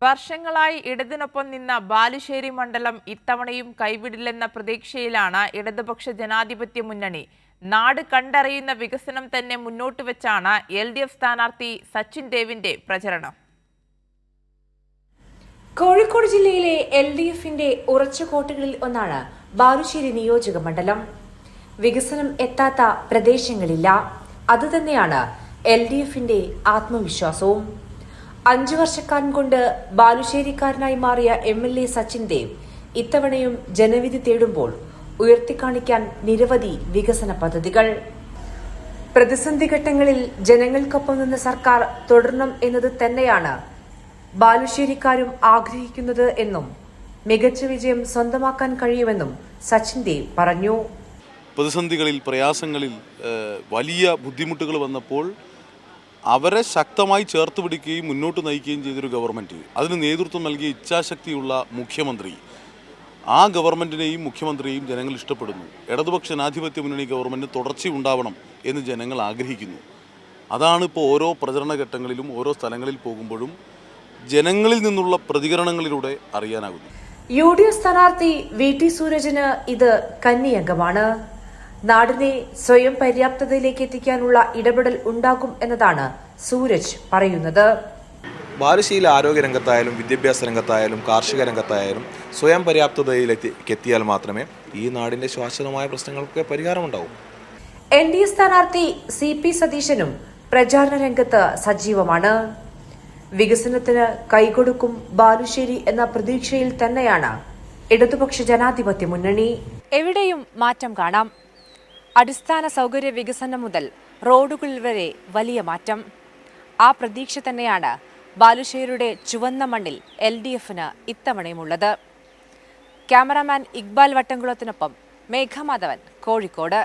വർഷങ്ങളായി ഇടതിനൊപ്പം നിന്ന ബാലുശ്ശേരി മണ്ഡലം ഇത്തവണയും കൈവിടില്ലെന്ന പ്രതീക്ഷയിലാണ് ഇടതുപക്ഷ ജനാധിപത്യ മുന്നണി. നാട് കണ്ടറിയുന്ന വികസനം തന്നെ മുന്നോട്ട് വെച്ചാണ് LDF സ്ഥാനാർത്ഥി സച്ചിൻ ദേവിന്റെ പ്രചരണം. കോഴിക്കോട് ജില്ലയിലെ LDFന്റെ ഉറച്ച കോട്ടകളിൽ ഒന്നാണ് ബാലുശ്ശേരി നിയോജക മണ്ഡലം. വികസനം എത്താത്ത പ്രദേശങ്ങളില്ല. അതുതന്നെയാണ് LDFന്റെ ആത്മവിശ്വാസവും. 5 വർഷക്കാലം കൊണ്ട് ബാലുശ്ശേരിക്കാരനായി മാറിയ MLA സച്ചിൻ ദേവ് ഇത്തവണയും ജനവിധി തേടുമ്പോൾ ഉയർത്തിക്കാണിക്കാൻ നിരവധി വികസന പദ്ധതികൾ. പ്രതിസന്ധി ഘട്ടങ്ങളിൽ ജനങ്ങൾക്കൊപ്പം നിന്ന സർക്കാർ തുടരണം എന്നത് തന്നെയാണ് ബാലുശ്ശേരിക്കാരും ആഗ്രഹിക്കുന്നത് എന്നും മികച്ച വിജയം സ്വന്തമാക്കാൻ കഴിയുമെന്നും സച്ചിൻ ദേവ് പറഞ്ഞു. പ്രതിസന്ധികളിൽ, പ്രയാസങ്ങളിൽ വലിയ ബുദ്ധിമുട്ടുകൾ വന്നപ്പോൾ അവരെ ശക്തമായി ചേർത്ത് പിടിക്കുകയും മുന്നോട്ട് നയിക്കുകയും ചെയ്തൊരു ഗവൺമെൻറ്, അതിന് നേതൃത്വം നൽകിയ ഇച്ഛാശക്തിയുള്ള മുഖ്യമന്ത്രി, ആ ഗവൺമെൻറ്റിനെയും മുഖ്യമന്ത്രിയെയും ജനങ്ങൾ ഇഷ്ടപ്പെടുന്നു. ഇടതുപക്ഷ ജനാധിപത്യ മുന്നണി ഗവൺമെൻറ് തുടർച്ചയുണ്ടാവണം എന്ന് ജനങ്ങൾ ആഗ്രഹിക്കുന്നു. അതാണ് ഇപ്പോൾ ഓരോ പ്രചരണ ഘട്ടങ്ങളിലും ഓരോ സ്ഥലങ്ങളിൽ പോകുമ്പോഴും ജനങ്ങളിൽ നിന്നുള്ള പ്രതികരണങ്ങളിലൂടെ അറിയാനാകുന്നു. UDF സ്ഥാനാർത്ഥി VT സൂരജിന് ഇത് കന്നിയംഗമാണ്. നാടിനെ സ്വയം പര്യാപ്തതയിലേക്ക് എത്തിക്കാനുള്ള ഇടപെടൽ ഉണ്ടാകും എന്നതാണ് സൂരജ് പറയുന്നത്. ബാലുശ്ശേരിയിൽ ആരോഗ്യരംഗത്തായാലും വിദ്യാഭ്യാസ രംഗത്തായാലും കാർഷിക രംഗത്തായാലും സ്വയം പര്യാപ്തതയിലേക്ക് എത്തിയാൽ മാത്രമേ ഈ നാടിന്റെ ശാശ്വതമായ പ്രശ്നങ്ങൾക്ക് പരിഹാരമുണ്ടാവും. NDA സ്ഥാനാർത്ഥി CP സതീശനും പ്രചാരണ രംഗത്ത് സജീവമാണ്. വികസനത്തിന് കൈകൊടുക്കും ബാലുശ്ശേരി എന്ന പ്രതീക്ഷയിൽ തന്നെയാണ് ഇടതുപക്ഷ ജനാധിപത്യ മുന്നണി. എവിടെയും മാറ്റം കാണാം. അടിസ്ഥാന സൗകര്യ വികസനം മുതൽ റോഡുകൾ വരെ വലിയ മാറ്റം. ആ പ്രതീക്ഷ തന്നെയാണ് ബാലുശ്ശേരിയുടെ ചുവന്ന മണ്ണിൽ LDFന് ഇത്തവണയുമുള്ളത്. ക്യാമറാമാൻ ഇക്ബാൽ വട്ടംകുളത്തിനൊപ്പം മേഘമാധവൻ, കോഴിക്കോട്.